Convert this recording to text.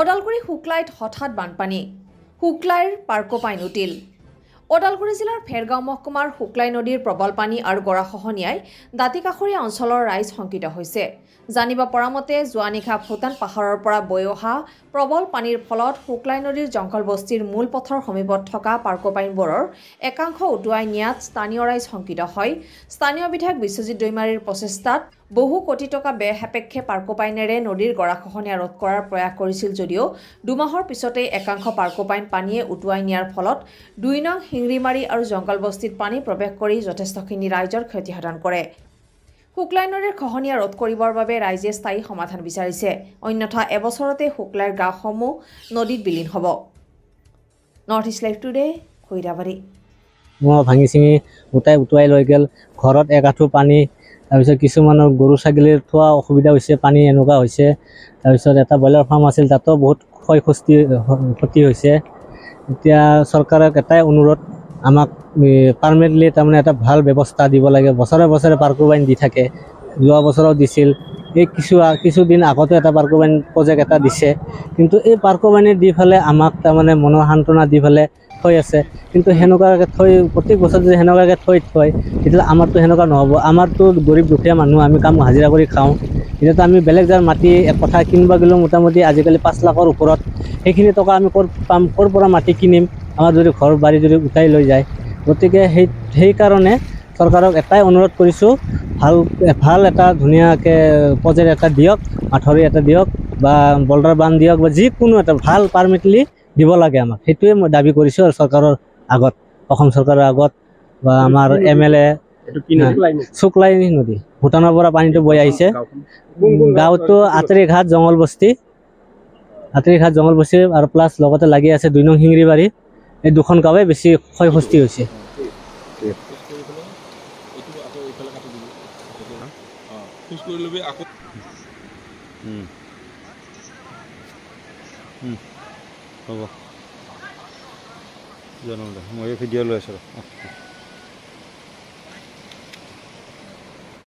ওদালগুৰি শুক্লাইত হঠাৎ বানপানী শুক্লাইৰ পাৰ্কোপাইন উটিল ওদালগুৰি জিলাৰ ফেৰগাঁও মহকুমাৰ শুক্লাই নদীৰ প্ৰবল পানী আৰু গৰাখহনীয়াই দাঁতিকাষৰীয়া অঞ্চলৰ ৰাইজ শংকিত হৈছে জানিব পৰা মতে যোৱা নিশা ভূটান পাহাৰৰ পৰা বৈ অহা প্ৰবল পানীৰ ফলত শুক্লাই নদীৰ জংঘল বস্তিৰ মূল পথৰ সমীপত থকা পাৰ্কোপাইনবোৰৰ একাংশ উটুৱাই নিয়াত স্থানীয় ৰাইজ শংকিত হয় স্থানীয় বিধায়ক বিশ্বজিৎ দৈমাৰীৰ প্ৰচেষ্টাত বহু কোটি টকা ব্যয় সাপেক্ষে পাৰ্কোপাইনেৰে নদীৰ গৰাখহনীয়া ৰোধ কৰাৰ প্ৰয়াস কৰিছিল যদিও দুমাহৰ পিছতেই একাংশ পাৰ্কোপাইন পানীয়ে উটুৱাই নিয়াৰ ফলত ২ নং হিংৰিমাৰী আৰু জংঘল বস্তিত পানী প্ৰৱেশ কৰি যথেষ্টখিনি ৰাইজৰ ক্ষতিসাধন কৰে শুক্লাই নদীৰ খহনীয়া ৰোধ কৰিবৰ বাবে ৰাইজে স্থায়ী সমাধান বিচাৰিছে অন্যথা এবছৰতে শুক্লাইৰ গাঁওসমূহ নদীত বিলীন হ'ব north east live today Khoirabari ভাঙি চিঙি গোটাই উটুৱাই লৈ গ'ল ঘৰত এক আঁঠু পানী তাৰপিছত কিছুমানৰ গৰু ছাগলীৰ থোৱা অসুবিধা হৈছে পানী এনেকুৱা হৈছে তাৰপিছত এটা ব্ৰইলাৰ ফাৰ্ম আছিল তাতো বহুত ক্ষতি হৈছে এতিয়া চৰকাৰক এটাই অনুৰোধ আমাক পাৰ্মানেণ্টলি তাৰমানে এটা ভাল ব্যৱস্থা দিব লাগে বছৰে বছৰে পাৰ্কোপাইন দি থাকে যোৱা বছৰো দিছিল এই কিছুদিন আগতে এটা পাৰ্কোপাইন প্ৰজেক্ট এটা দিছে কিন্তু এই পাৰ্কোপাইনে দি পেলাই আমাক তাৰমানে মনৰ সান্তনা দি পেলাই থৈ আছে কিন্তু সেনেকুৱাকৈ থৈ প্ৰত্যেক বছৰ যদি সেনেকুৱাকৈ থয় তেতিয়াহ'লে আমাৰতো সেনেকুৱা নহ'ব আমাৰতো গৰীব দুখীয়া মানুহ আমি কাম হাজিৰা কৰি খাওঁ এতিয়াতো আমি বেলেগ যাৰ মাটি এক কথা কিনিব গ'লেও মোটামুটি আজিকালি 5 লাখৰ ওপৰত সেইখিনি টকা আমি ক'ৰ পৰা মাটি কিনিম আমাৰ যদি ঘৰ বাৰী যদি উঠাই লৈ যায় গতিকে সেইকাৰণে চৰকাৰক এটাই অনুৰোধ কৰিছোঁ ভাল এটা ধুনীয়াকৈ প্ৰজেক্ট এটা দিয়ক মাঠৰি এটা দিয়ক বা বল্ডাৰ বান্ধ দিয়ক বা যিকোনো এটা ভাল পাৰ্মিটলি দিব লাগে আমাক সেইটোৱে মই দাবী কৰিছোঁ আৰু চৰকাৰৰ আগত অসম চৰকাৰৰ আগত বা আমাৰ MLA শুক্লাই নদী ভূটানৰ পৰা পানীটো বৈ আহিছে গাঁৱতো আঁতৰিঘাট জংঘল বস্তি আৰু প্লাছ লগতে লাগি আছে 2 নং হিংৰিবাৰী এই দুখন গাঁৱে বেছি ক্ষয়ক্ষতি হৈছে হ'ব মই ভিডিঅ' লৈ আছোঁ